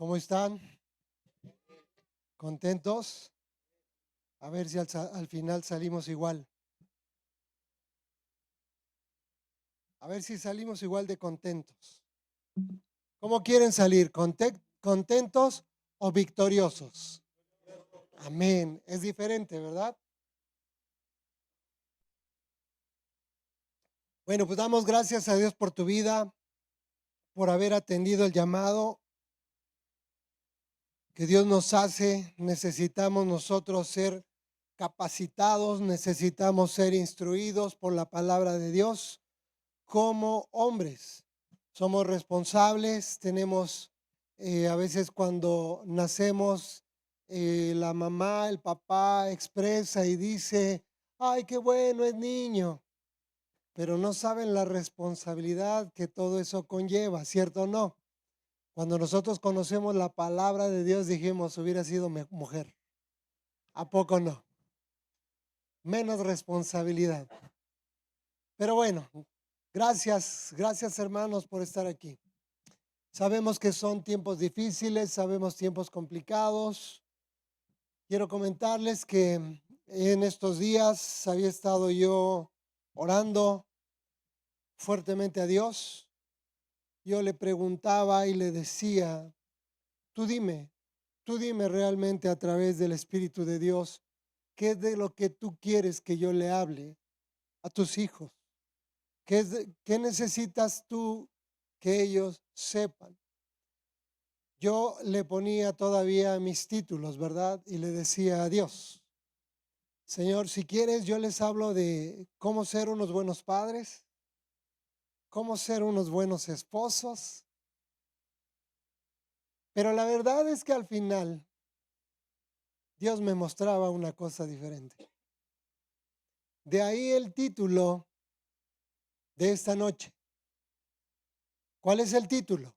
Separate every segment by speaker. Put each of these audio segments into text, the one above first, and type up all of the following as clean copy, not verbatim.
Speaker 1: ¿Cómo están? ¿Contentos? A ver si al final salimos igual. A ver si salimos igual de contentos. ¿Cómo quieren salir? ¿Contentos o victoriosos? Amén. Es diferente, ¿verdad? Bueno, pues damos gracias a Dios por tu vida, por haber atendido el llamado que Dios nos hace. Necesitamos nosotros ser capacitados, necesitamos ser instruidos por la palabra de Dios como hombres. Somos responsables, tenemos a veces cuando nacemos, la mamá, el papá expresa y dice, ay, qué bueno es niño, pero no saben la responsabilidad que todo eso conlleva, ¿cierto o no? Cuando nosotros conocemos la palabra de Dios dijimos, hubiera sido mujer. ¿A poco no? Menos responsabilidad. Pero bueno, gracias hermanos por estar aquí. Sabemos que son tiempos difíciles, sabemos tiempos complicados. Quiero comentarles que en estos días había estado yo orando fuertemente a Dios. Yo le preguntaba y le decía, tú dime realmente a través del Espíritu de Dios, ¿qué es de lo que tú quieres que yo le hable a tus hijos? ¿Qué necesitas tú que ellos sepan? Yo le ponía todavía mis títulos, ¿verdad? Y le decía a Dios, Señor, si quieres, yo les hablo de cómo ser unos buenos padres, cómo ser unos buenos esposos. Pero la verdad es que al final Dios me mostraba una cosa diferente. De ahí el título de esta noche. ¿Cuál es el título?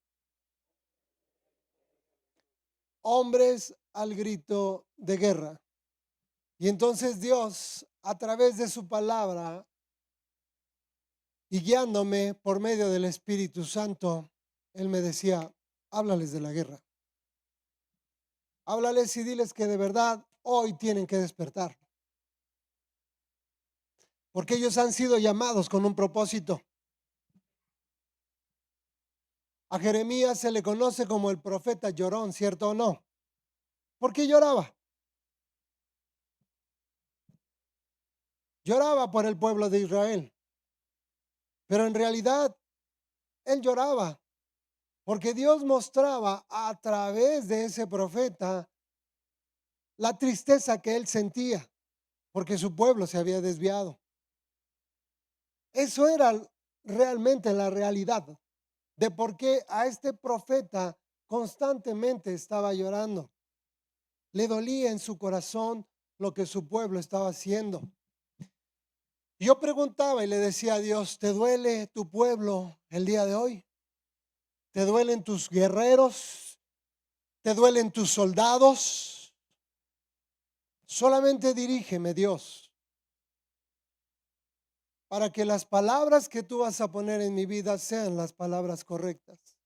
Speaker 1: Hombres al grito de guerra. Y entonces Dios, a través de su palabra y guiándome por medio del Espíritu Santo, Él me decía, háblales de la guerra. Háblales y diles que de verdad hoy tienen que despertar. Porque ellos han sido llamados con un propósito. A Jeremías se le conoce como el profeta llorón, ¿cierto o no? ¿Por qué lloraba? Lloraba por el pueblo de Israel. Pero en realidad él lloraba porque Dios mostraba a través de ese profeta la tristeza que él sentía porque su pueblo se había desviado. Eso era realmente la realidad de por qué a este profeta constantemente estaba llorando. Le dolía en su corazón lo que su pueblo estaba haciendo. Yo preguntaba y le decía a Dios, ¿te duele tu pueblo el día de hoy? ¿Te duelen tus guerreros? ¿Te duelen tus soldados? Solamente dirígeme, Dios, para que las palabras que tú vas a poner en mi vida sean las palabras correctas.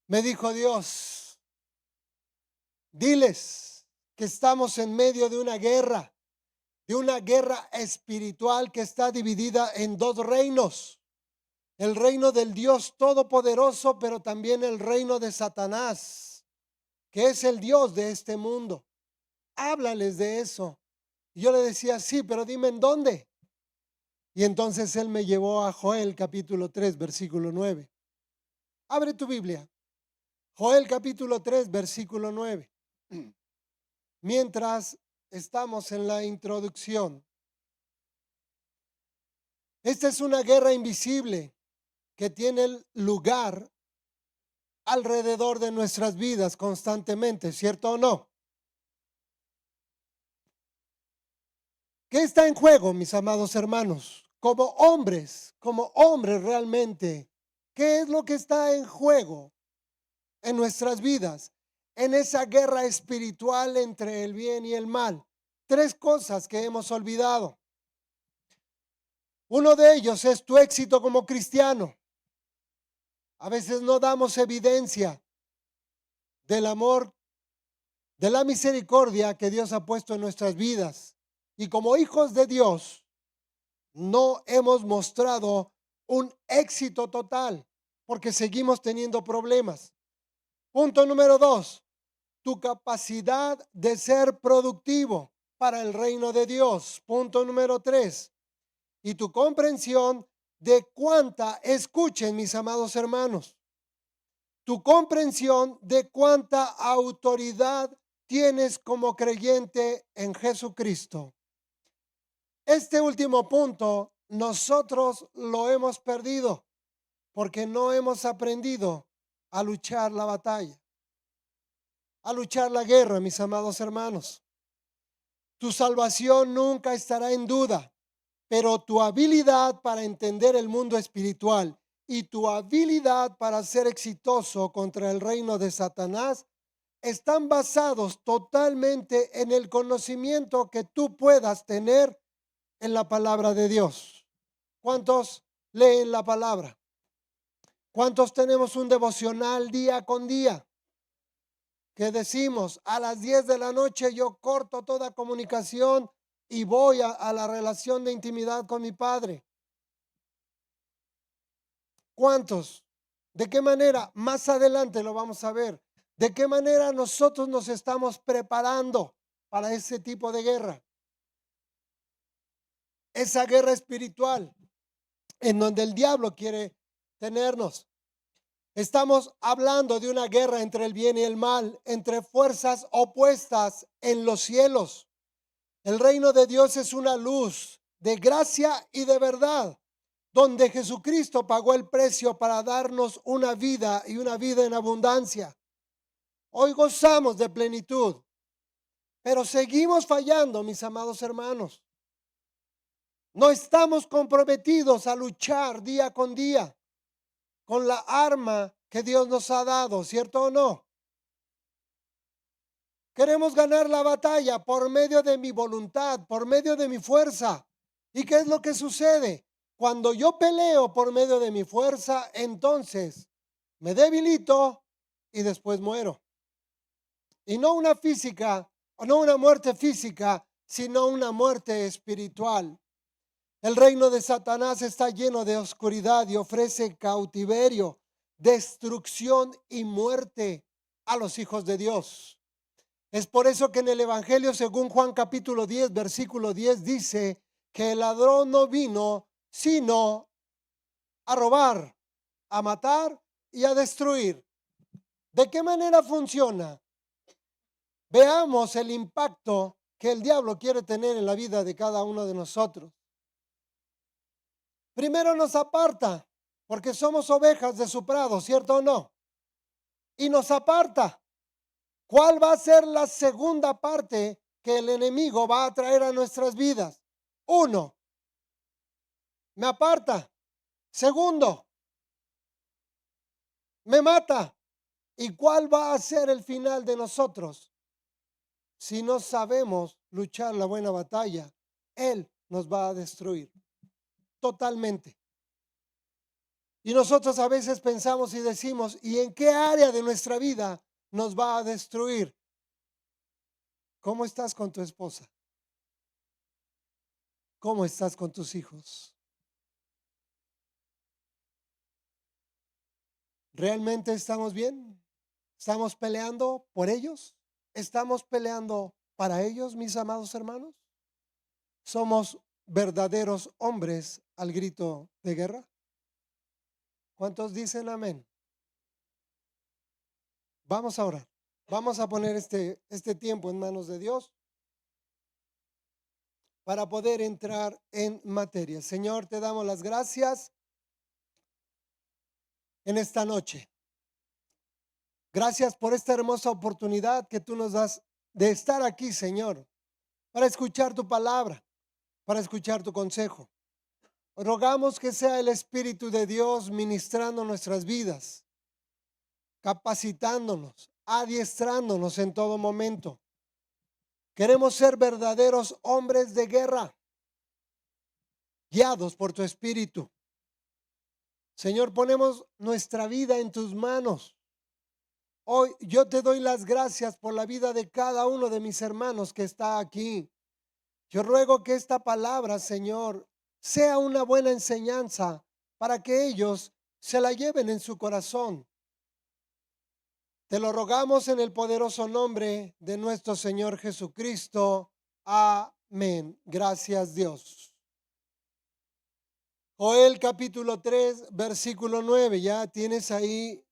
Speaker 1: Me dijo Dios, diles que estamos en medio de una guerra espiritual que está dividida en dos reinos. El reino del Dios Todopoderoso, pero también el reino de Satanás, que es el Dios de este mundo. Háblales de eso. Y yo le decía, sí, pero dime en dónde. Y entonces él me llevó a Joel capítulo 3, versículo 9. Abre tu Biblia. Joel capítulo 3, versículo 9. Mientras estamos en la introducción. Esta es una guerra invisible que tiene lugar alrededor de nuestras vidas constantemente, ¿cierto o no? ¿Qué está en juego, mis amados hermanos? Como hombres realmente, ¿qué es lo que está en juego en nuestras vidas? En esa guerra espiritual entre el bien y el mal. Tres cosas que hemos olvidado. Uno de ellos es tu éxito como cristiano. A veces no damos evidencia del amor, de la misericordia que Dios ha puesto en nuestras vidas. Y como hijos de Dios, no hemos mostrado un éxito total porque seguimos teniendo problemas. Punto número 2, tu capacidad de ser productivo para el reino de Dios. Punto número 3, y tu comprensión de cuánta, escuchen mis amados hermanos, tu comprensión de cuánta autoridad tienes como creyente en Jesucristo. Este último punto nosotros lo hemos perdido porque no hemos aprendido a luchar la batalla, a luchar la guerra, mis amados hermanos. Tu salvación nunca estará en duda, pero tu habilidad para entender el mundo espiritual y tu habilidad para ser exitoso contra el reino de Satanás están basados totalmente en el conocimiento que tú puedas tener en la palabra de Dios. ¿Cuántos leen la palabra? ¿Cuántos tenemos un devocional día con día? Que decimos, a las 10 de la noche yo corto toda comunicación y voy a la relación de intimidad con mi Padre. ¿Cuántos? ¿De qué manera? Más adelante lo vamos a ver. ¿De qué manera nosotros nos estamos preparando para ese tipo de guerra? Esa guerra espiritual en donde el diablo quiere tenernos. Estamos hablando de una guerra entre el bien y el mal, entre fuerzas opuestas en los cielos. El reino de Dios es una luz de gracia y de verdad, donde Jesucristo pagó el precio para darnos una vida y una vida en abundancia. Hoy gozamos de plenitud, pero seguimos fallando, mis amados hermanos. No estamos comprometidos a luchar día con día con la arma que Dios nos ha dado, ¿cierto o no? Queremos ganar la batalla por medio de mi voluntad, por medio de mi fuerza. ¿Y qué es lo que sucede? Cuando yo peleo por medio de mi fuerza, entonces me debilito y después muero. Y no una física, o no una muerte física, sino una muerte espiritual. El reino de Satanás está lleno de oscuridad y ofrece cautiverio, destrucción y muerte a los hijos de Dios. Es por eso que en el Evangelio, según Juan capítulo 10, versículo 10, dice que el ladrón no vino sino a robar, a matar y a destruir. ¿De qué manera funciona? Veamos el impacto que el diablo quiere tener en la vida de cada uno de nosotros. Primero nos aparta, porque somos ovejas de su prado, ¿cierto o no? Y nos aparta. ¿Cuál va a ser la segunda parte que el enemigo va a traer a nuestras vidas? Uno, me aparta. Segundo, me mata. ¿Y cuál va a ser el final de nosotros? Si no sabemos luchar la buena batalla, Él nos va a destruir totalmente. Y nosotros a veces pensamos y decimos, ¿y en qué área de nuestra vida nos va a destruir? ¿Cómo estás con tu esposa? ¿Cómo estás con tus hijos? ¿Realmente estamos bien? ¿Estamos peleando por ellos? ¿Estamos peleando para ellos, mis amados hermanos? ¿Somos verdaderos hombres al grito de guerra? ¿Cuántos dicen amén? Vamos a orar. Vamos a poner este tiempo en manos de Dios para poder entrar en materia. Señor, te damos las gracias en esta noche. Gracias por esta hermosa oportunidad que tú nos das de estar aquí, Señor, para escuchar tu palabra, para escuchar tu consejo. Rogamos que sea el Espíritu de Dios ministrando nuestras vidas, capacitándonos, adiestrándonos en todo momento. Queremos ser verdaderos hombres de guerra, guiados por tu Espíritu. Señor, ponemos nuestra vida en tus manos. Hoy yo te doy las gracias por la vida de cada uno de mis hermanos que está aquí. Yo ruego que esta palabra, Señor, sea una buena enseñanza para que ellos se la lleven en su corazón. Te lo rogamos en el poderoso nombre de nuestro Señor Jesucristo. Amén. Gracias, Dios. Joel capítulo 3, versículo 9. ¿Ya tienes ahí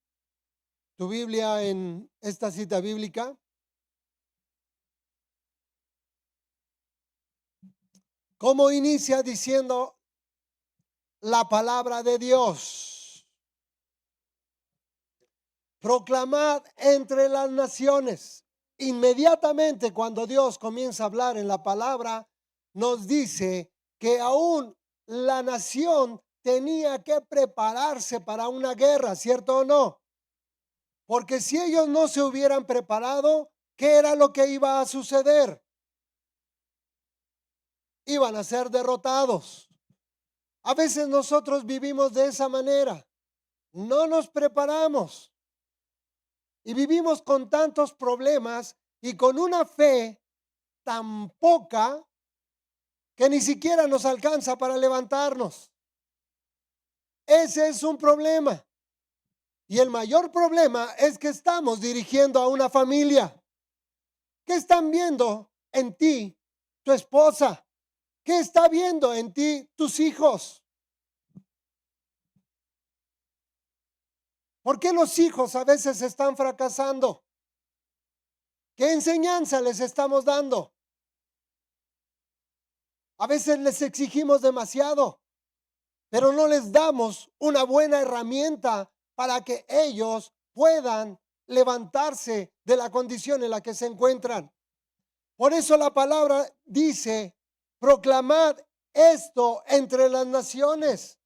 Speaker 1: tu Biblia en esta cita bíblica? ¿Cómo inicia diciendo la palabra de Dios? Proclamad entre las naciones. Inmediatamente cuando Dios comienza a hablar en la palabra, nos dice que aún la nación tenía que prepararse para una guerra, ¿cierto o no? Porque si ellos no se hubieran preparado, ¿qué era lo que iba a suceder? Iban a ser derrotados. A veces nosotros vivimos de esa manera. No nos preparamos y vivimos con tantos problemas y con una fe tan poca que ni siquiera nos alcanza para levantarnos. Ese es un problema. Y el mayor problema es que estamos dirigiendo a una familia. ¿Qué están viendo en ti tu esposa? ¿Qué está viendo en ti tus hijos? ¿Por qué los hijos a veces están fracasando? ¿Qué enseñanza les estamos dando? A veces les exigimos demasiado, pero no les damos una buena herramienta para que ellos puedan levantarse de la condición en la que se encuentran. Por eso la palabra dice, proclamad esto entre las naciones.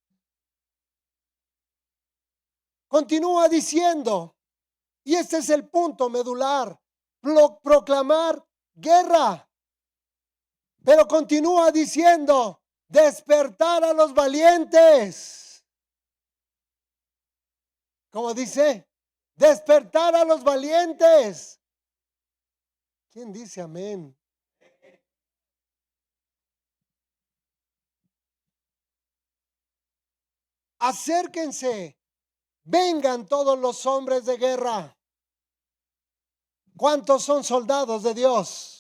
Speaker 1: Continúa diciendo, y este es el punto medular, proclamar guerra. Pero continúa diciendo, despertar a los valientes. ¿Cómo dice? Despertar a los valientes. ¿Quién dice amén? Acérquense, vengan todos los hombres de guerra. ¿Cuántos son soldados de Dios?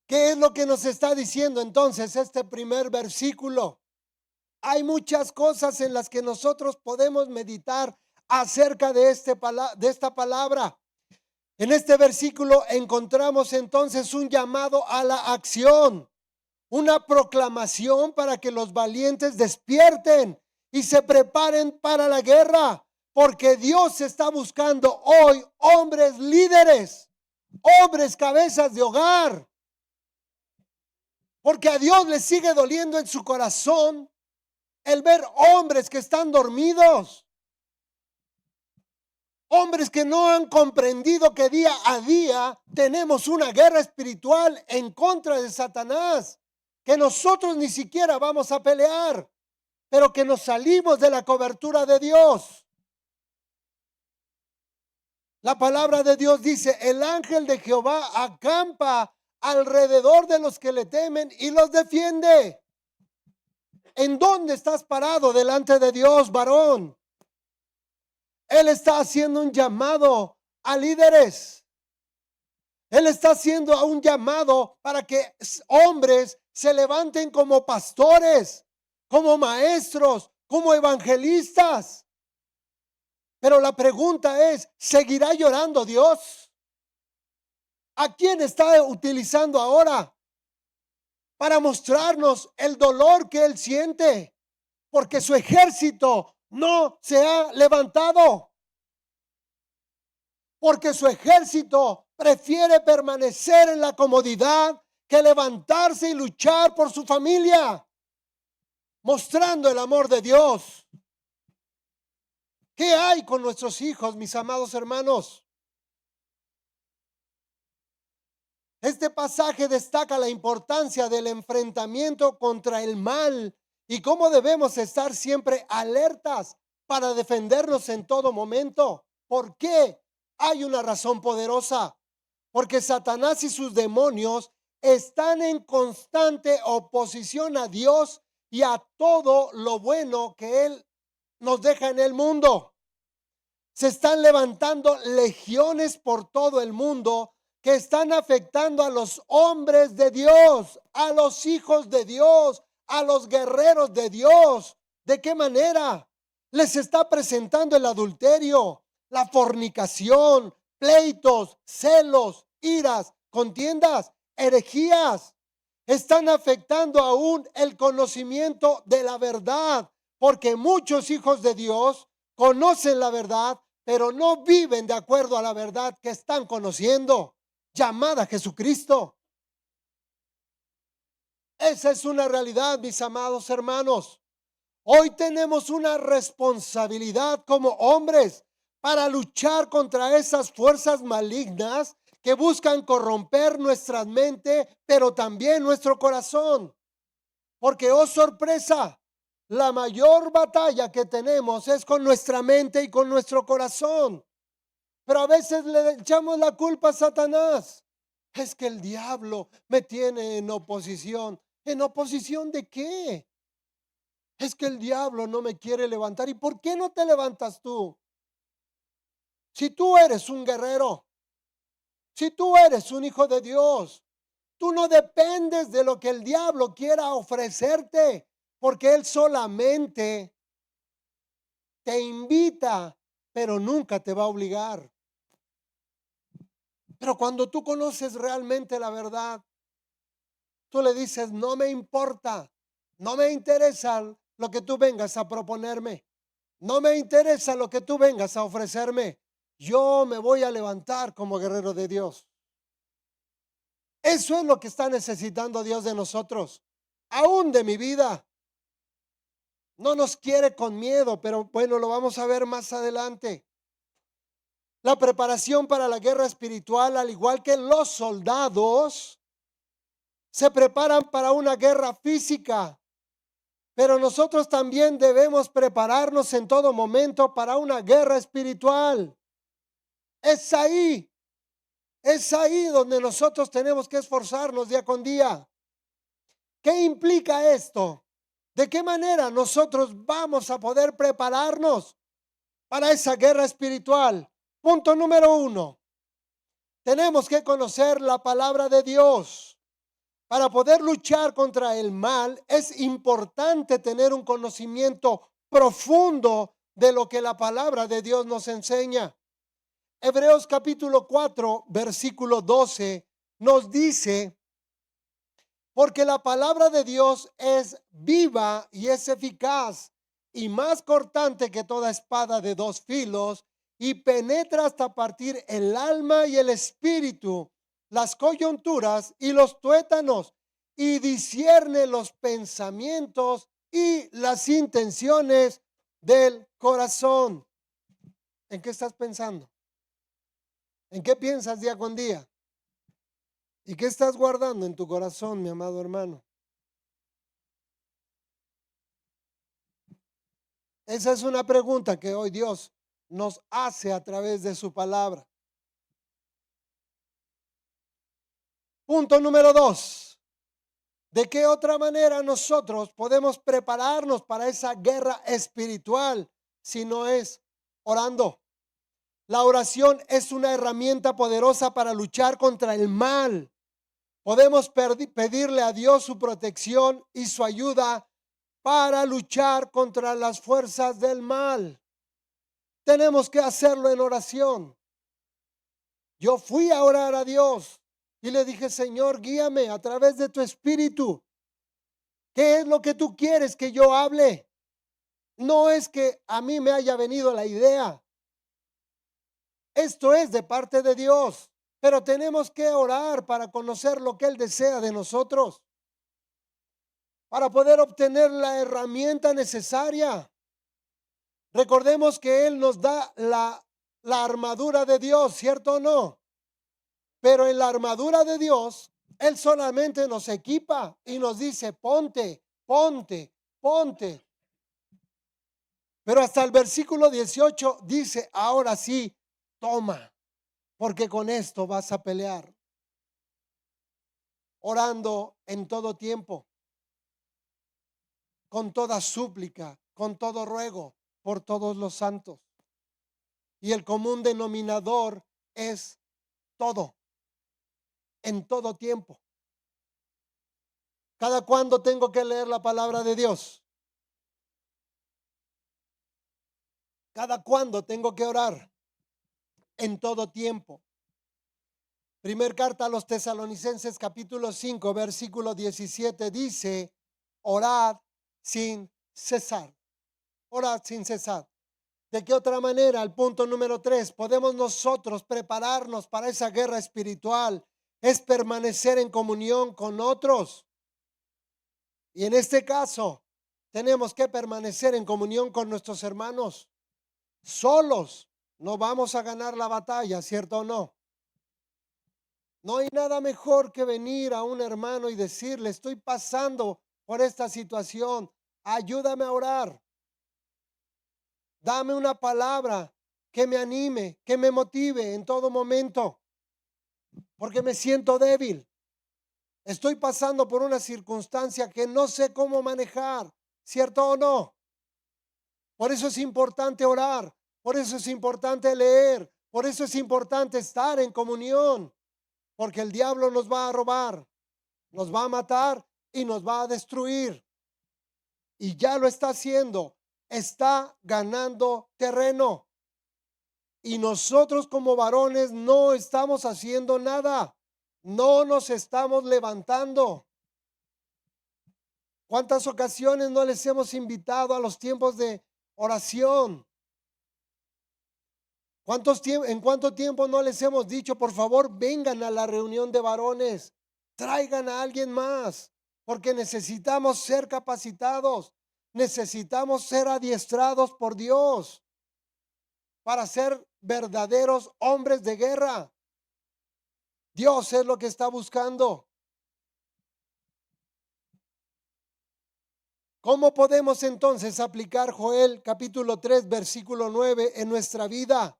Speaker 1: ¿Qué es lo que nos está diciendo entonces este primer versículo? Hay muchas cosas en las que nosotros podemos meditar acerca de esta palabra. En este versículo encontramos entonces un llamado a la acción, una proclamación para que los valientes despierten y se preparen para la guerra, porque Dios está buscando hoy hombres líderes, hombres cabezas de hogar, porque a Dios le sigue doliendo en su corazón el ver hombres que están dormidos, hombres que no han comprendido que día a día tenemos una guerra espiritual en contra de Satanás, que nosotros ni siquiera vamos a pelear, pero que nos salimos de la cobertura de Dios. La palabra de Dios dice, el ángel de Jehová acampa alrededor de los que le temen y los defiende. ¿En dónde estás parado delante de Dios, varón? Él está haciendo un llamado a líderes. Él está haciendo un llamado para que hombres se levanten como pastores, como maestros, como evangelistas. Pero la pregunta es, ¿seguirá llorando Dios? ¿A quién está utilizando ahora para mostrarnos el dolor que Él siente? Porque su ejército no se ha levantado. Porque su ejército prefiere permanecer en la comodidad que levantarse y luchar por su familia, mostrando el amor de Dios. ¿Qué hay con nuestros hijos, mis amados hermanos? Este pasaje destaca la importancia del enfrentamiento contra el mal y cómo debemos estar siempre alertas para defendernos en todo momento. ¿Por qué? Hay una razón poderosa. Porque Satanás y sus demonios están en constante oposición a Dios y a todo lo bueno que Él nos deja en el mundo. Se están levantando legiones por todo el mundo que están afectando a los hombres de Dios, a los hijos de Dios, a los guerreros de Dios. ¿De qué manera? Les está presentando el adulterio, la fornicación, pleitos, celos, iras, contiendas, herejías. Están afectando aún el conocimiento de la verdad, porque muchos hijos de Dios conocen la verdad, pero no viven de acuerdo a la verdad que están conociendo, llamada Jesucristo. Esa es una realidad, mis amados hermanos. Hoy tenemos una responsabilidad como hombres para luchar contra esas fuerzas malignas que buscan corromper nuestra mente, pero también nuestro corazón. Porque, oh sorpresa, la mayor batalla que tenemos es con nuestra mente y con nuestro corazón. Pero a veces le echamos la culpa a Satanás. Es que el diablo me tiene en oposición. ¿En oposición de qué? Es que el diablo no me quiere levantar. ¿Y por qué no te levantas tú? Si tú eres un guerrero, si tú eres un hijo de Dios, tú no dependes de lo que el diablo quiera ofrecerte, porque él solamente te invita, pero nunca te va a obligar. Pero cuando tú conoces realmente la verdad, tú le dices, no me importa, no me interesa lo que tú vengas a proponerme, no me interesa lo que tú vengas a ofrecerme, yo me voy a levantar como guerrero de Dios. Eso es lo que está necesitando Dios de nosotros, aún de mi vida. No nos quiere con miedo, pero bueno, lo vamos a ver más adelante. La preparación para la guerra espiritual, al igual que los soldados, se preparan para una guerra física, pero nosotros también debemos prepararnos en todo momento para una guerra espiritual. Es ahí donde nosotros tenemos que esforzarnos día con día. ¿Qué implica esto? ¿De qué manera nosotros vamos a poder prepararnos para esa guerra espiritual? Punto número 1. Tenemos que conocer la palabra de Dios. Para poder luchar contra el mal es importante tener un conocimiento profundo de lo que la palabra de Dios nos enseña. Hebreos capítulo 4, versículo 12 nos dice, porque la palabra de Dios es viva y es eficaz y más cortante que toda espada de dos filos y penetra hasta partir el alma y el espíritu, las coyunturas y los tuétanos, y discierne los pensamientos y las intenciones del corazón. ¿En qué estás pensando? ¿En qué piensas día con día? ¿Y qué estás guardando en tu corazón, mi amado hermano? Esa es una pregunta que hoy Dios nos hace a través de su palabra. Punto número 2. ¿De qué otra manera nosotros podemos prepararnos para esa guerra espiritual si no es orando? La oración es una herramienta poderosa para luchar contra el mal. Podemos pedirle a Dios su protección y su ayuda para luchar contra las fuerzas del mal. Tenemos que hacerlo en oración. Yo fui a orar a Dios y le dije, Señor, guíame a través de tu espíritu. ¿Qué es lo que tú quieres que yo hable? No es que a mí me haya venido la idea. Esto es de parte de Dios, pero tenemos que orar para conocer lo que Él desea de nosotros, para poder obtener la herramienta necesaria. Recordemos que Él nos da la armadura de Dios, ¿cierto o no? Pero en la armadura de Dios, Él solamente nos equipa y nos dice, ponte, ponte, ponte. Pero hasta el versículo 18 dice, ahora sí, toma, porque con esto vas a pelear. Orando en todo tiempo, con toda súplica, con todo ruego, por todos los santos. Y el común denominador es todo, en todo tiempo. ¿Cada cuándo tengo que leer la palabra de Dios? ¿Cada cuándo tengo que orar? En todo tiempo. Primer carta a los Tesalonicenses capítulo 5 versículo 17 dice, orad sin cesar. Orad sin cesar. ¿De qué otra manera? El punto número 3, podemos nosotros prepararnos para esa guerra espiritual. Es permanecer en comunión con otros. Y en este caso, tenemos que permanecer en comunión con nuestros hermanos. Solos no vamos a ganar la batalla, ¿cierto o no? No hay nada mejor que venir a un hermano y decirle, estoy pasando por esta situación, ayúdame a orar. Dame una palabra que me anime, que me motive en todo momento, porque me siento débil. Estoy pasando por una circunstancia que no sé cómo manejar, ¿cierto o no? Por eso es importante orar, por eso es importante leer, por eso es importante estar en comunión, porque el diablo nos va a robar, nos va a matar y nos va a destruir. Y ya lo está haciendo, está ganando terreno. Y nosotros como varones no estamos haciendo nada, no nos estamos levantando. ¿Cuántas ocasiones no les hemos invitado a los tiempos de oración? ¿En cuánto tiempo no les hemos dicho, por favor, vengan a la reunión de varones, traigan a alguien más, porque necesitamos ser capacitados, necesitamos ser adiestrados por Dios para ser verdaderos hombres de guerra? Dios es lo que está buscando. ¿Cómo podemos entonces aplicar Joel capítulo 3 versículo 9 en nuestra vida?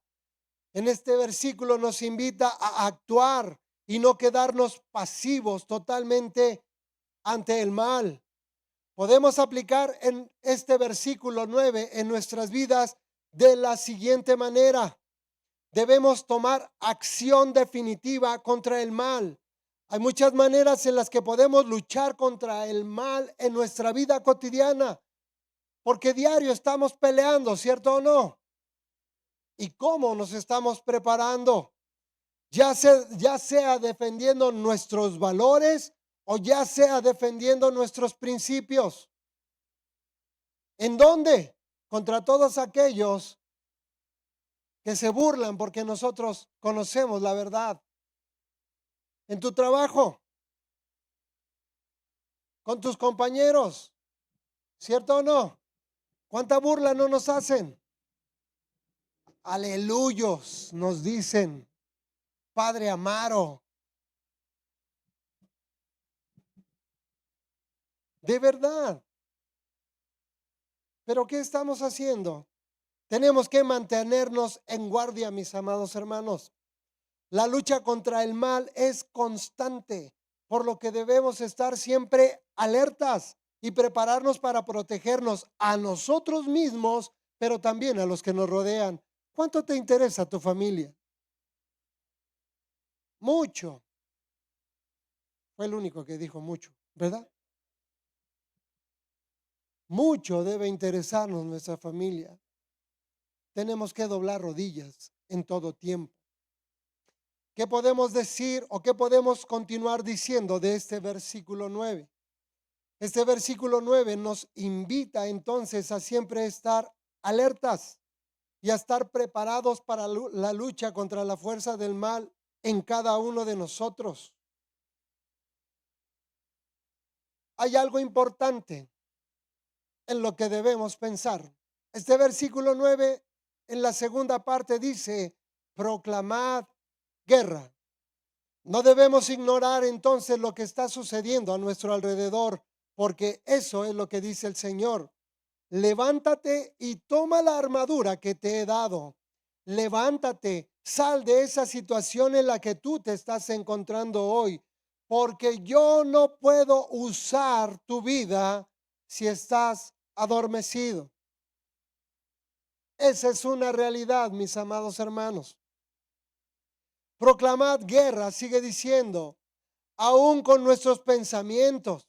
Speaker 1: En este versículo nos invita a actuar y no quedarnos pasivos totalmente ante el mal. Podemos aplicar en este versículo 9 en nuestras vidas de la siguiente manera. Debemos tomar acción definitiva contra el mal. Hay muchas maneras en las que podemos luchar contra el mal en nuestra vida cotidiana, porque diario estamos peleando, ¿cierto o no? ¿Y cómo nos estamos preparando? Ya sea defendiendo nuestros valores o ya sea defendiendo nuestros principios. ¿En dónde? Contra todos aquellos que se burlan porque nosotros conocemos la verdad. En tu trabajo, con tus compañeros, ¿cierto o no? ¿Cuánta burla no nos hacen? Aleluyos, nos dicen, Padre Amaro. De verdad. ¿Pero qué estamos haciendo? Tenemos que mantenernos en guardia, mis amados hermanos. La lucha contra el mal es constante, por lo que debemos estar siempre alertas y prepararnos para protegernos a nosotros mismos, pero también a los que nos rodean. ¿Cuánto te interesa tu familia? Mucho. Fue el único que dijo mucho, ¿verdad? Mucho debe interesarnos nuestra familia. Tenemos que doblar rodillas en todo tiempo. ¿Qué podemos decir o qué podemos continuar diciendo de este versículo 9? Este versículo 9 nos invita entonces a siempre estar alertas y a estar preparados para la lucha contra la fuerza del mal en cada uno de nosotros. Hay algo importante en lo que debemos pensar. Este versículo 9 en la segunda parte dice, proclamad guerra. No debemos ignorar entonces lo que está sucediendo a nuestro alrededor, porque eso es lo que dice el Señor. Levántate y toma la armadura que te he dado. Levántate, sal de esa situación en la que tú te estás encontrando hoy, porque yo no puedo usar tu vida si estás adormecido. Esa es una realidad, mis amados hermanos. Proclamad guerra, sigue diciendo, aún con nuestros pensamientos,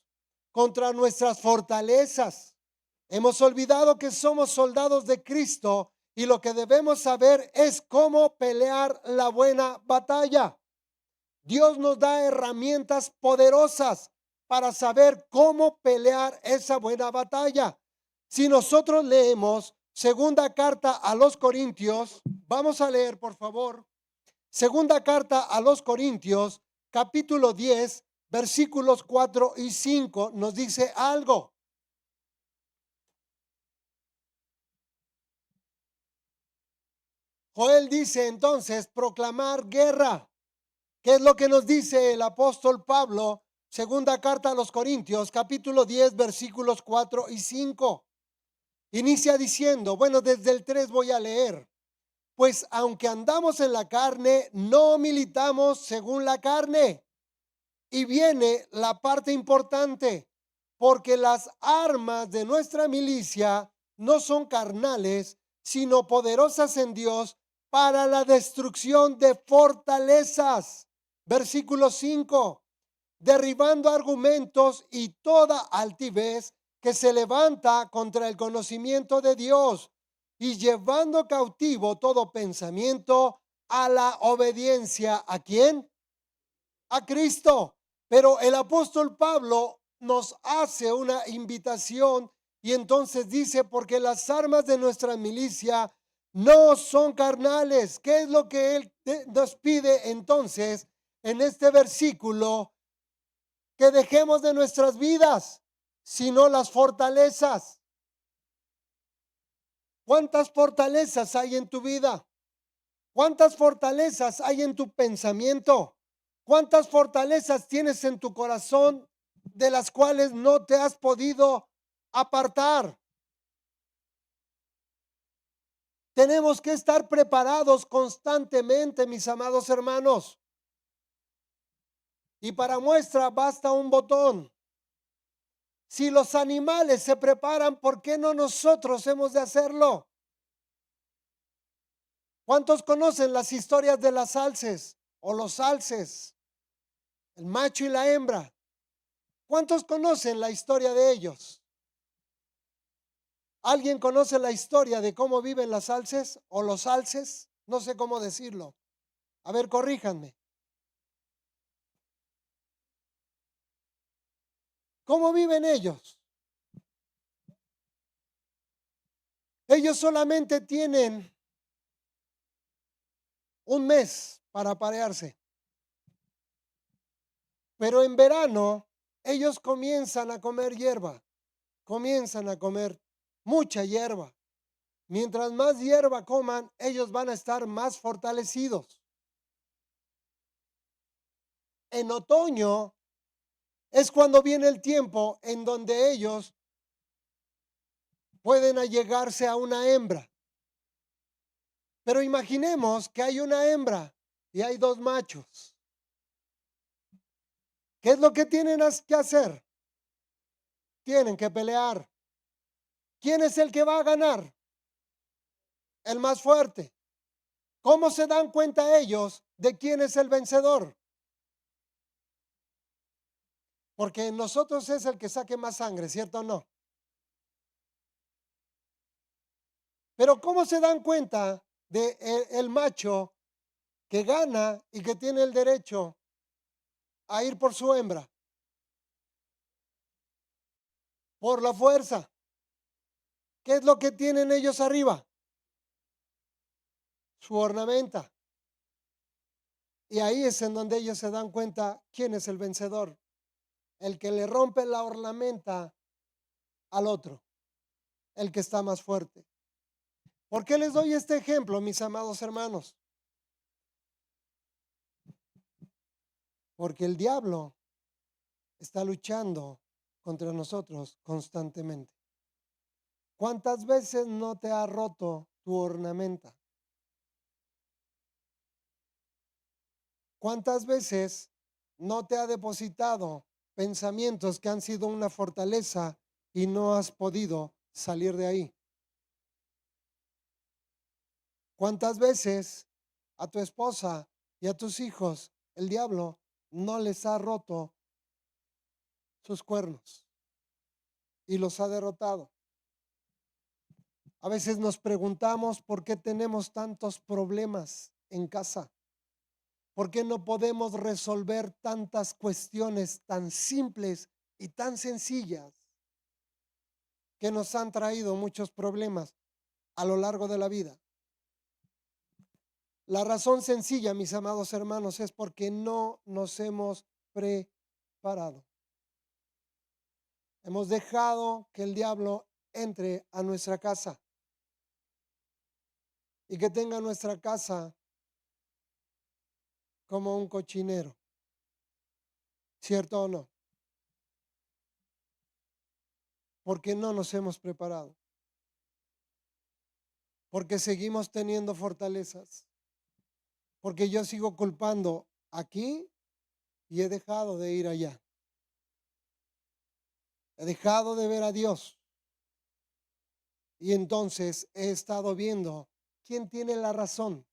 Speaker 1: contra nuestras fortalezas. Hemos olvidado que somos soldados de Cristo y lo que debemos saber es cómo pelear la buena batalla. Dios nos da herramientas poderosas para saber cómo pelear esa buena batalla. Si nosotros leemos segunda carta a los Corintios, vamos a leer por favor, segunda carta a los Corintios, capítulo 10, versículos 4 y 5, nos dice algo. Joel dice entonces proclamar guerra. ¿Qué es lo que nos dice el apóstol Pablo? Segunda carta a los Corintios, capítulo 10, versículos 4 y 5. Inicia diciendo, bueno, desde el 3 voy a leer. Pues aunque andamos en la carne, no militamos según la carne. Y viene la parte importante, porque las armas de nuestra milicia no son carnales, sino poderosas en Dios para la destrucción de fortalezas. Versículo 5, derribando argumentos y toda altivez que se levanta contra el conocimiento de Dios y llevando cautivo todo pensamiento a la obediencia. ¿A quién? A Cristo. Pero el apóstol Pablo nos hace una invitación y entonces dice, porque las armas de nuestra milicia no son carnales. ¿Qué es lo que él nos pide entonces en este versículo? Que dejemos de nuestras vidas, sino las fortalezas. ¿Cuántas fortalezas hay en tu vida? ¿Cuántas fortalezas hay en tu pensamiento? ¿Cuántas fortalezas tienes en tu corazón de las cuales no te has podido apartar? Tenemos que estar preparados constantemente, mis amados hermanos. Y para muestra basta un botón. Si los animales se preparan, ¿por qué no nosotros hemos de hacerlo? ¿Cuántos conocen las historias de las alces o los alces? El macho y la hembra. ¿Cuántos conocen la historia de ellos? ¿Alguien conoce la historia de cómo viven las alces o los alces? No sé cómo decirlo. A ver, corríjanme. ¿Cómo viven ellos? Ellos solamente tienen un mes para aparearse. Pero en verano ellos comienzan a comer hierba, comienzan a comer mucha hierba. Mientras más hierba coman, ellos van a estar más fortalecidos. En otoño es cuando viene el tiempo en donde ellos pueden allegarse a una hembra. Pero imaginemos que hay una hembra y hay dos machos. ¿Qué es lo que tienen que hacer? Tienen que pelear. ¿Quién es el que va a ganar? El más fuerte. ¿Cómo se dan cuenta ellos de quién es el vencedor? Porque en nosotros es el que saque más sangre, ¿cierto o no? Pero ¿cómo se dan cuenta de el macho que gana y que tiene el derecho a ir por su hembra? Por la fuerza. ¿Qué es lo que tienen ellos arriba? Su ornamenta. Y ahí es en donde ellos se dan cuenta quién es el vencedor. El que le rompe la ornamenta al otro, el que está más fuerte. ¿Por qué les doy este ejemplo, mis amados hermanos? Porque el diablo está luchando contra nosotros constantemente. ¿Cuántas veces no te ha roto tu ornamenta? ¿Cuántas veces no te ha depositado pensamientos que han sido una fortaleza y no has podido salir de ahí? ¿Cuántas veces a tu esposa y a tus hijos el diablo no les ha roto sus cuernos y los ha derrotado? A veces nos preguntamos por qué tenemos tantos problemas en casa. ¿Por qué no podemos resolver tantas cuestiones tan simples y tan sencillas que nos han traído muchos problemas a lo largo de la vida? La razón sencilla, mis amados hermanos, es porque no nos hemos preparado. Hemos dejado que el diablo entre a nuestra casa y que tenga nuestra casa como un cochinero. ¿Cierto o no? Porque no nos hemos preparado. Porque seguimos teniendo fortalezas. Porque yo sigo culpando aquí y he dejado de ir allá. He dejado de ver a Dios. Y entonces he estado viendo quién tiene la razón.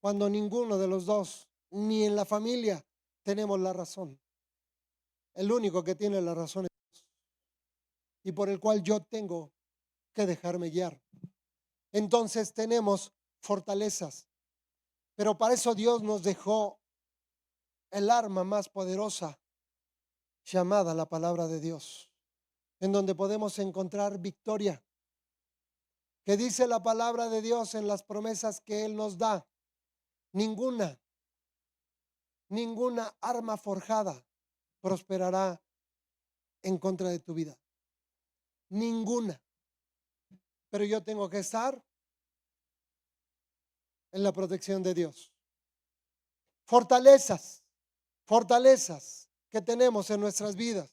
Speaker 1: Cuando ninguno de los dos, ni en la familia, tenemos la razón. El único que tiene la razón es Dios. Y por el cual yo tengo que dejarme guiar. Entonces tenemos fortalezas. Pero para eso Dios nos dejó el arma más poderosa llamada la palabra de Dios, en donde podemos encontrar victoria. Que dice la palabra de Dios en las promesas que Él nos da: ninguna arma forjada prosperará en contra de tu vida. Ninguna. Pero yo tengo que estar en la protección de Dios. Fortalezas que tenemos en nuestras vidas.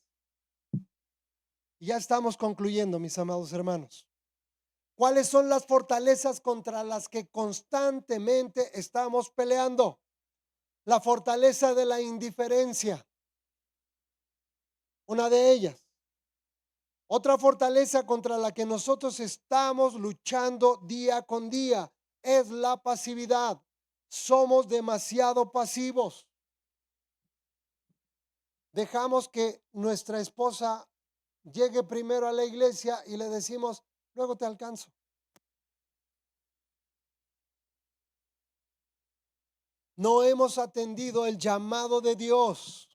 Speaker 1: Ya estamos concluyendo, mis amados hermanos. ¿Cuáles son las fortalezas contra las que constantemente estamos peleando? La fortaleza de la indiferencia, una de ellas. Otra fortaleza contra la que nosotros estamos luchando día con día es la pasividad. Somos demasiado pasivos. Dejamos que nuestra esposa llegue primero a la iglesia y le decimos: luego te alcanzo. No hemos atendido el llamado de Dios.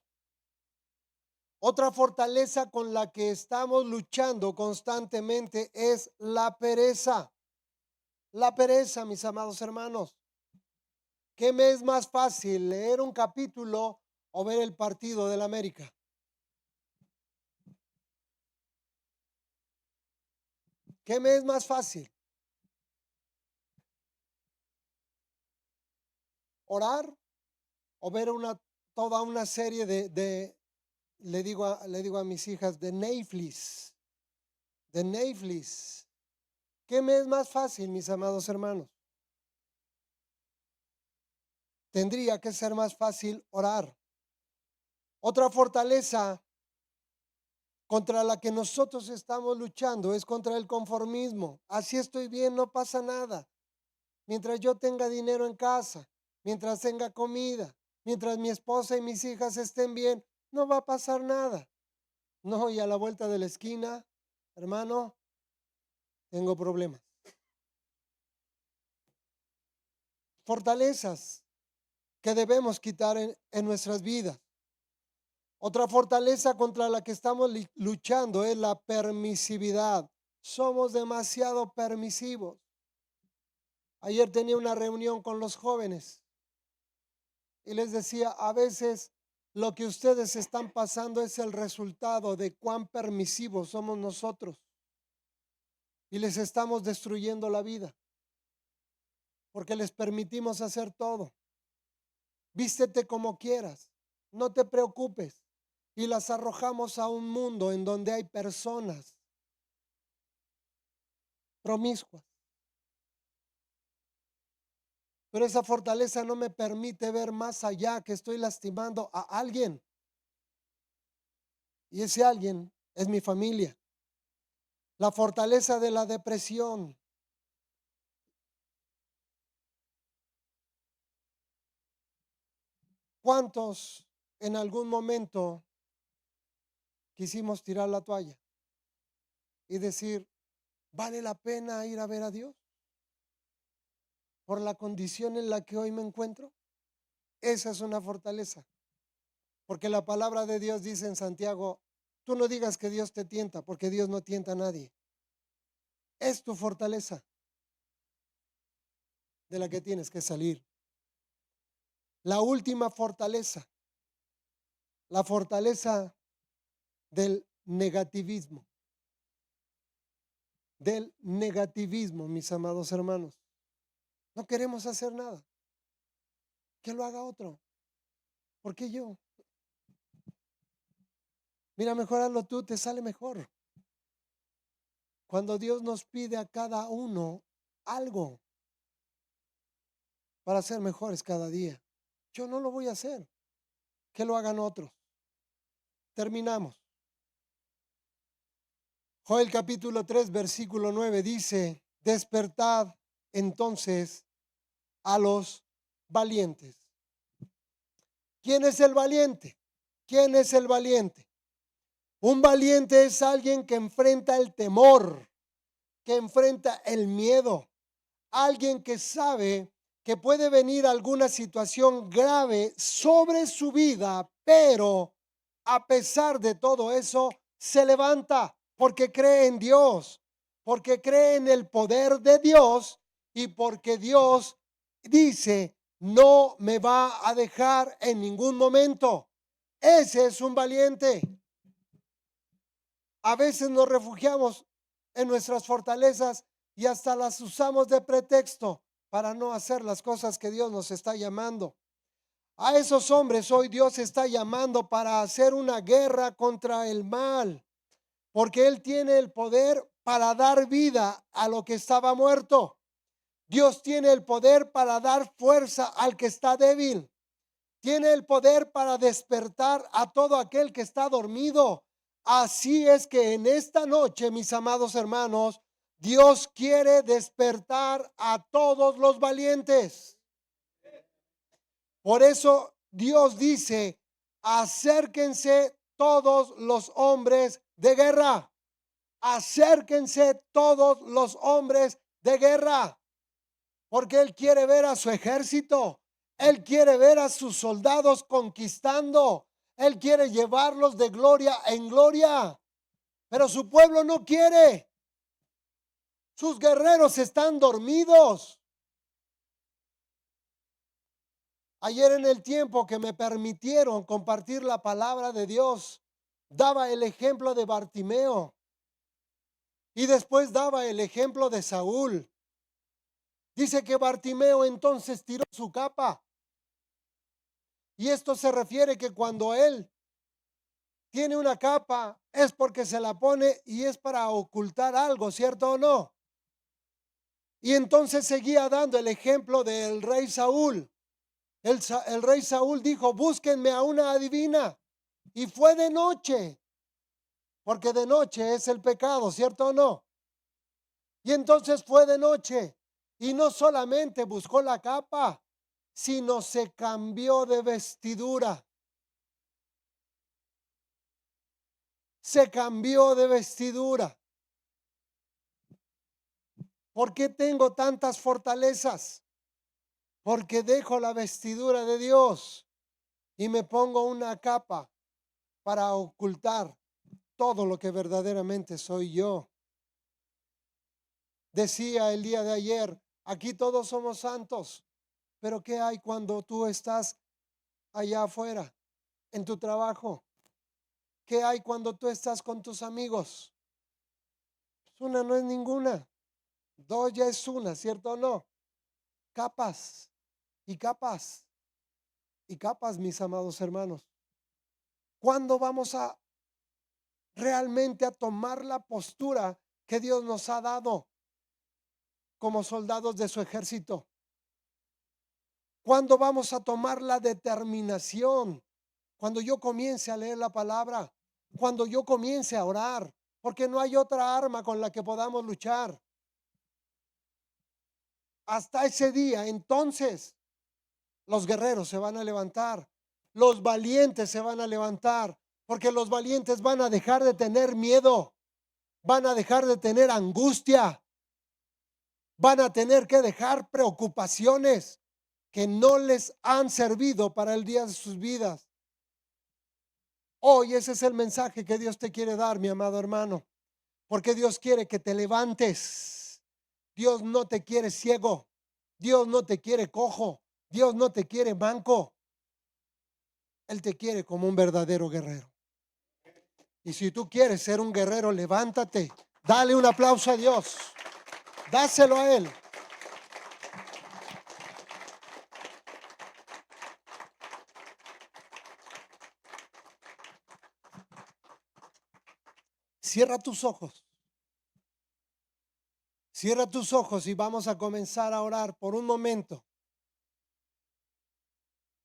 Speaker 1: Otra fortaleza con la que estamos luchando constantemente es la pereza. La pereza, mis amados hermanos. ¿Qué me es más fácil, leer un capítulo o ver el partido del América? ¿Qué me es más fácil? ¿Orar o ver toda una serie le digo a mis hijas, de Netflix? De Netflix. ¿Qué me es más fácil, mis amados hermanos? Tendría que ser más fácil orar. Otra fortaleza contra la que nosotros estamos luchando es contra el conformismo. Así estoy bien, no pasa nada. Mientras yo tenga dinero en casa, mientras tenga comida, mientras mi esposa y mis hijas estén bien, no va a pasar nada. No, y a la vuelta de la esquina, hermano, tengo problemas. Fortalezas que debemos quitar en nuestras vidas. Otra fortaleza contra la que estamos luchando es la permisividad. Somos demasiado permisivos. Ayer tenía una reunión con los jóvenes y les decía: a veces lo que ustedes están pasando es el resultado de cuán permisivos somos nosotros y les estamos destruyendo la vida porque les permitimos hacer todo. Vístete como quieras, no te preocupes. y las arrojamos a un mundo en donde hay personas promiscuas. Pero esa fortaleza no me permite ver más allá, que estoy lastimando a alguien. Y ese alguien es mi familia. La fortaleza de la depresión. ¿Cuántos en algún momento quisimos tirar la toalla y decir, ¿vale la pena ir a ver a Dios por la condición en la que hoy me encuentro? Esa es una fortaleza, porque la palabra de Dios dice en Santiago, tú no digas que Dios te tienta, porque Dios no tienta a nadie. Es tu fortaleza de la que tienes que salir. La última fortaleza, la fortaleza del negativismo. Del negativismo, mis amados hermanos. No queremos hacer nada. Que lo haga otro. ¿Por qué yo? Mira, mejorarlo tú, te sale mejor. Cuando Dios nos pide a cada uno algo para ser mejores cada día, yo no lo voy a hacer. Que lo hagan otros. Terminamos. Joel capítulo 3, versículo 9 dice, despertad entonces a los valientes. ¿Quién es el valiente? ¿Quién es el valiente? Un valiente es alguien que enfrenta el temor, que enfrenta el miedo, alguien que sabe que puede venir alguna situación grave sobre su vida, pero a pesar de todo eso, se levanta porque cree en Dios, porque cree en el poder de Dios y porque Dios dice, no me va a dejar en ningún momento. Ese es un valiente. A veces nos refugiamos en nuestras fortalezas y hasta las usamos de pretexto para no hacer las cosas que Dios nos está llamando. A esos hombres hoy Dios está llamando para hacer una guerra contra el mal, porque Él tiene el poder para dar vida a lo que estaba muerto. Dios tiene el poder para dar fuerza al que está débil. Tiene el poder para despertar a todo aquel que está dormido. Así es que en esta noche, mis amados hermanos, Dios quiere despertar a todos los valientes. Por eso Dios dice, acérquense todos los hombres de guerra. Acérquense todos los hombres de guerra. Porque Él quiere ver a su ejército. Él quiere ver a sus soldados conquistando. Él quiere llevarlos de gloria en gloria. Pero su pueblo no quiere. Sus guerreros están dormidos. Ayer en el tiempo que me permitieron compartir la palabra de Dios, daba el ejemplo de Bartimeo. Y después daba el ejemplo de Saúl. Dice que Bartimeo entonces tiró su capa. Y esto se refiere que cuando él tiene una capa es porque se la pone y es para ocultar algo, ¿cierto o no? Y entonces seguía dando el ejemplo del rey Saúl. El rey Saúl dijo, búsquenme a una adivina. Y fue de noche, porque de noche es el pecado, ¿cierto o no? Y entonces fue de noche y no solamente buscó la capa, sino se cambió de vestidura. Se cambió de vestidura. ¿Por qué tengo tantas fortalezas? Porque dejo la vestidura de Dios y me pongo una capa para ocultar todo lo que verdaderamente soy yo. Decía el día de ayer, aquí todos somos santos, pero ¿qué hay cuando tú estás allá afuera, en tu trabajo? ¿Qué hay cuando tú estás con tus amigos? Una no es ninguna, dos ya es una, ¿cierto o no? Capas y capas y capas, mis amados hermanos. ¿Cuándo vamos a realmente a tomar la postura que Dios nos ha dado como soldados de su ejército? ¿Cuándo vamos a tomar la determinación? Cuando yo comience a leer la palabra, cuando yo comience a orar, porque no hay otra arma con la que podamos luchar. Hasta ese día, entonces, los guerreros se van a levantar, los valientes se van a levantar, porque los valientes van a dejar de tener miedo, van a dejar de tener angustia, van a tener que dejar preocupaciones que no les han servido para el día de sus vidas. Hoy ese es el mensaje que Dios te quiere dar, mi amado hermano, porque Dios quiere que te levantes. Dios no te quiere ciego, Dios no te quiere cojo, Dios no te quiere manco. Él te quiere como un verdadero guerrero. Y si tú quieres ser un guerrero, levántate, dale un aplauso a Dios, dáselo a Él. Cierra tus ojos. Cierra tus ojos y vamos a comenzar a orar por un momento.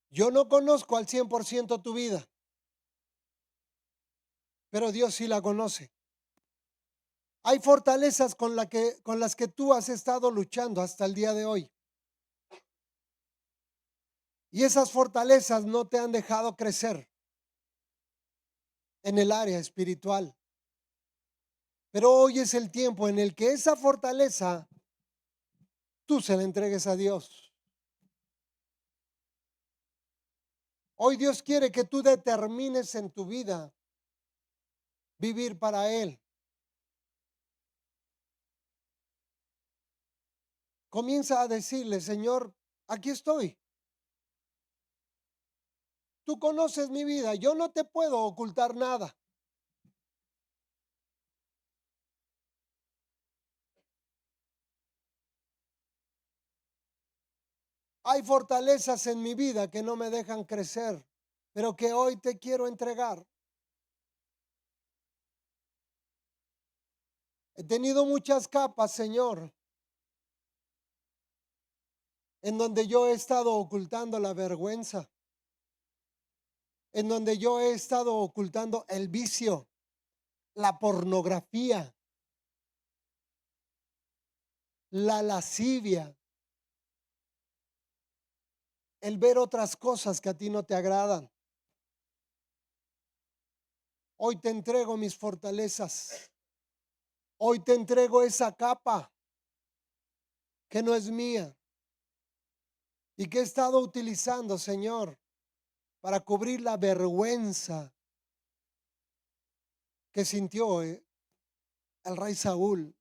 Speaker 1: Yo no conozco al 100% tu vida, pero Dios sí la conoce. Hay fortalezas con las que tú has estado luchando hasta el día de hoy. Y esas fortalezas no te han dejado crecer en el área espiritual. Pero hoy es el tiempo en el que esa fortaleza tú se la entregues a Dios. Hoy Dios quiere que tú determines en tu vida vivir para Él. Comienza a decirle, Señor, aquí estoy. Tú conoces mi vida, yo no te puedo ocultar nada. Hay fortalezas en mi vida que no me dejan crecer, pero que hoy te quiero entregar. He tenido muchas capas, Señor, en donde yo he estado ocultando la vergüenza, en donde yo he estado ocultando el vicio, la pornografía, la lascivia, el ver otras cosas que a ti no te agradan. Hoy te entrego mis fortalezas. Hoy te entrego esa capa que no es mía y que he estado utilizando, Señor, para cubrir la vergüenza que sintió el rey Saúl.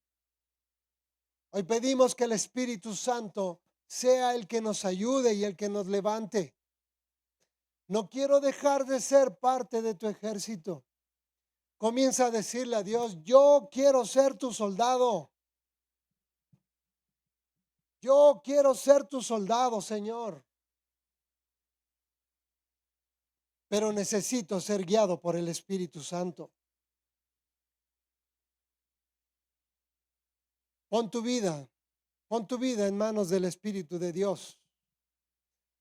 Speaker 1: Hoy pedimos que el Espíritu Santo sea el que nos ayude y el que nos levante. No quiero dejar de ser parte de tu ejército. Comienza a decirle a Dios, yo quiero ser tu soldado. Yo quiero ser tu soldado, Señor. Pero necesito ser guiado por el Espíritu Santo. Pon tu vida en manos del Espíritu de Dios.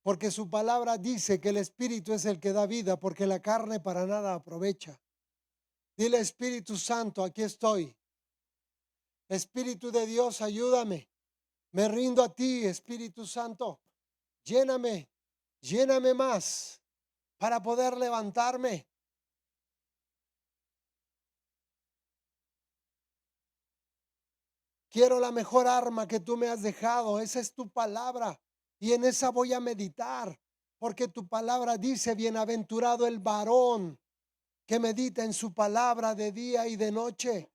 Speaker 1: Porque su palabra dice que el Espíritu es el que da vida, porque la carne para nada aprovecha. Dile, Espíritu Santo, aquí estoy. Espíritu de Dios, ayúdame. Me rindo a ti, Espíritu Santo. Lléname, lléname más para poder levantarme. Quiero la mejor arma que tú me has dejado. Esa es tu palabra. Y en esa voy a meditar. Porque tu palabra dice, bienaventurado el varón que medita en su palabra de día y de noche.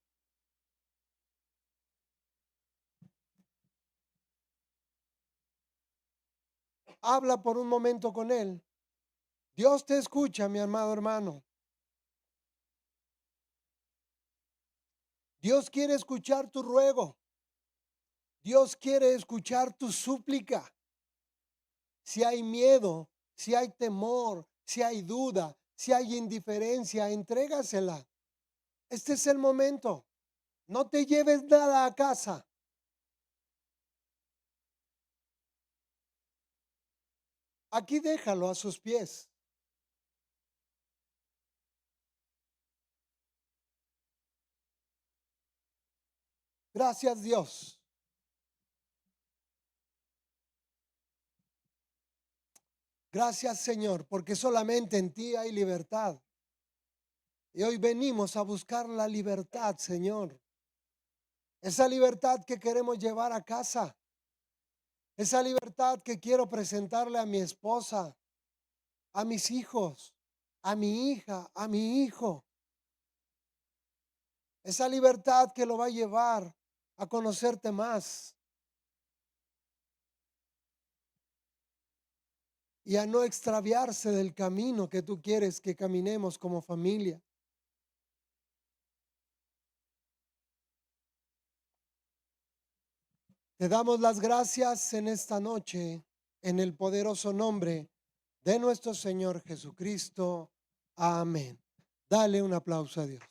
Speaker 1: Habla por un momento con él. Dios te escucha, mi amado hermano. Dios quiere escuchar tu ruego. Dios quiere escuchar tu súplica. Si hay miedo, si hay temor, si hay duda, Si hay indiferencia, entrégasela. Este es el momento. No te lleves nada a casa. Aquí déjalo a sus pies. Gracias, Dios. Gracias, Señor, porque solamente en ti hay libertad. Y hoy venimos a buscar la libertad, Señor. Esa libertad que queremos llevar a casa. Esa libertad que quiero presentarle a mi esposa, a mis hijos, a mi hija, a mi hijo. Esa libertad que lo va a llevar a conocerte más y a no extraviarse del camino que tú quieres que caminemos como familia. Te damos las gracias en esta noche en el poderoso nombre de nuestro Señor Jesucristo. Amén. Dale un aplauso a Dios.